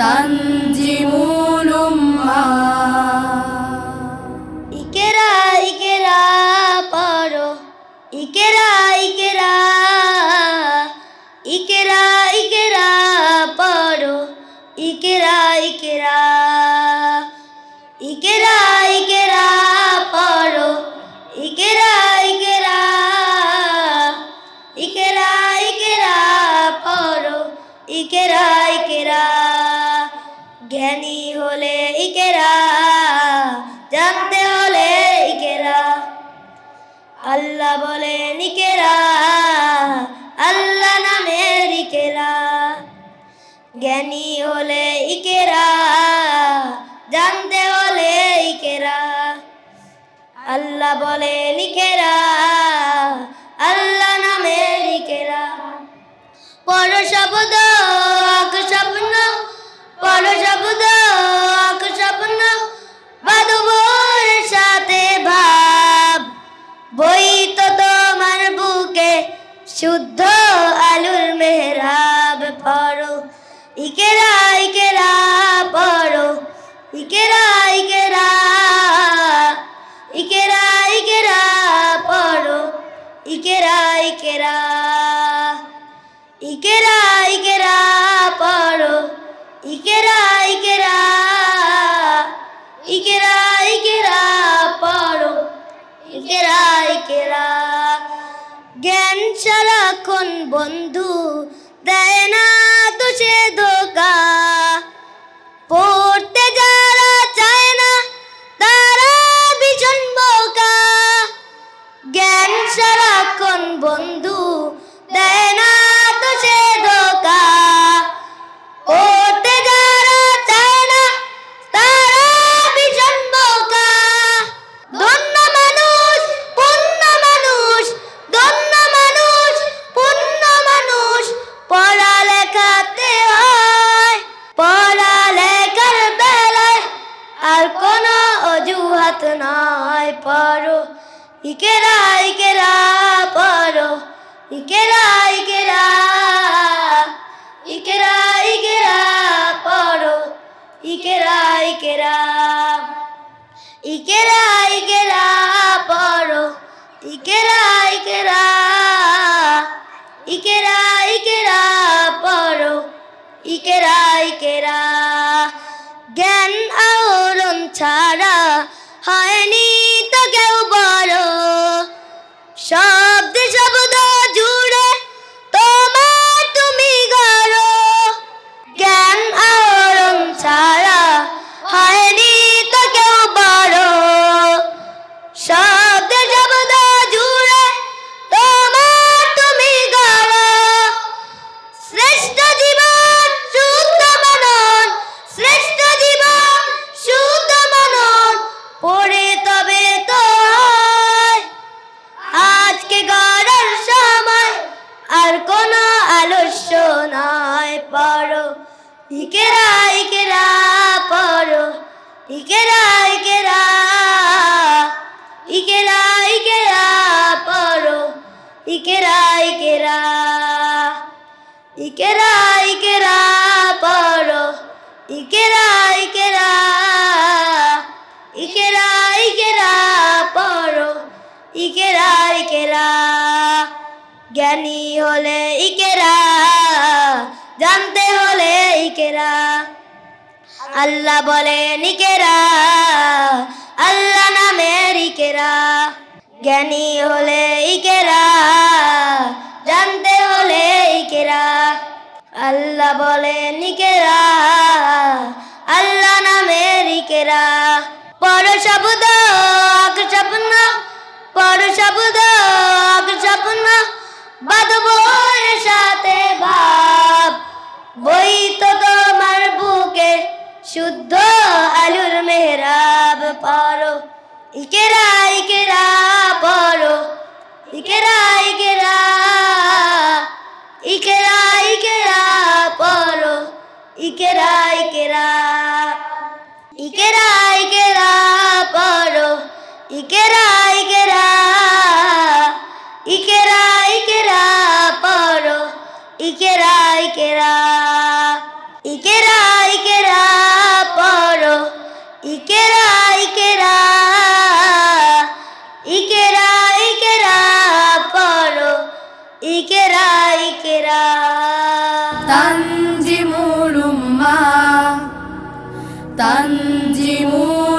তানজিমুল উম্মাহ। ইকেরা ইকেরা পড়ো, ইকেরা ইকেরা, ইকেরা ইকেরা পড়ো, ইকেরা ইকেরা, ইকেরা ইকেরা পড়ো, ইকেরা ইকেরা, ইকেরা ইকেরা পড়ো, ইকেরা ইকেরা। জ্ঞানী হলে ইকেরা, জানতে হলে ইকেরা। আল্লাহ বলেন ইকেরা, আল্লাহ নামের ইকেরা। জ্ঞানী হলে ইকেরা, জানতে হলে ইকেরা। আল্লাহ বলেন ইকেরা, আল্লাহ নামের ইকেরা। পড়ো শব্দ আঁক স্বপ্ন, পড়ো শব্দ আঁক স্বপ্ন, বাঁধবর সাথে ভাব। বই তো তোমার বুকে শুদ্ধ আলুর মেহরাব। পড়ো ইকেরা ইকেরা পড়ো, ইকেরা ইকেরা, ইকেরা ইকেরা পড়ো, ইকেরা ইকেরা, ইকেরা ইকেরা পড়ো, ইকেরা ইকেরা, ইকেরা ইকেরা পড়ো, ইকেরা ইকেরা। জ্ঞান সারাক্ষণ বন্ধু, দেয় না তো সে ধোঁকা। পড়তে যারা চায় না তারা ভীষণ বোকা। জ্ঞান সারাক্ষণ বন্ধু, দেয় না তো সে ধোঁকা। পড়তে যারা চায় না তারা ভীষণ বোকা। ধন্য মানুষ পুণ্য মানুষ, ধন্য মানুষ পুণ্য মানুষ, পড়ালেখাতে হয়। পড়ালেখার বেলায় আর কোনো অজুহাত নয়। পড়ো ইকেরা ইকেরা পড়ো, ইকেরা ইকেরা, ইকেরা ইকেরা পড়ো, ইকেরা ইকেরা, ইকেরা ইকেরা পড়ো, ইকেরা ইকেরা, ইকেরা ইকেরা পড়ো, ইকেরা ইকেরা। জ্ঞান আহরণ ছাড়া হয়নি তো কেউ বড়। শব্দ শব্দ জুড়ে তোমার তুমি গড়ো। জ্ঞান আহরণ ছাড়া হয়নি তো কেউ বড়। শব্দ শব্দ জুড়ে তোমার তুমি গড়ো। শ্রেষ্ঠ জীবন শুদ্ধ মনন, শ্রেষ্ঠ জীবন শুদ্ধ মনন, পড়ে তবে তো হয়। আজকে গড়ার সময় আর কোনো আলস্য নয়। পড়ো ইকেরা ইকেরা পড়ো, ইকেরা ইকেরা, ইকেরা ইকেরা পড়ো, ইকেরা ইকেরা, ইকেরা ইকেরা পড়ো, ইকেরা ইকেরা, ইকেরা ইকেরা পড়ো, ইকেরা ইকেরা। জ্ঞানী হলে ইকেরা, জানতে হলে ইকেরা। আল্লাহ বলেন ইকেরা, আল্লাহ নামের ইকেরা। জ্ঞানী হলে ইকেরা, জানতে হলে ইকেরা। আল্লাহ বলেন ইকেরা, আল্লাহ নামের ইকেরা। পড়ো শব্দ আঁক স্বপ্ন, পড়ো শব্দ আঁক স্বপ্ন, বাঁধবর সাথে ভাব। বই তো তোমার বুকে শুদ্ধ আলুর মেহরাব। পড়ো ইকেরা ইকেরা পড়ো, ইকেরা ইকেরা, ইকেরা ইকেরা পড়ো, ইকেরা ইকেরা, ইকেরা ইকেরা পড়ো, ইকেরা ইকেরা, ইকেরা ইকেরা পড়ো, ইকেরা ইকেরা, ইকেরা ইকেরা। ইকেরা ইকেরা তানজিমুল উম্মাহ তানজিমুল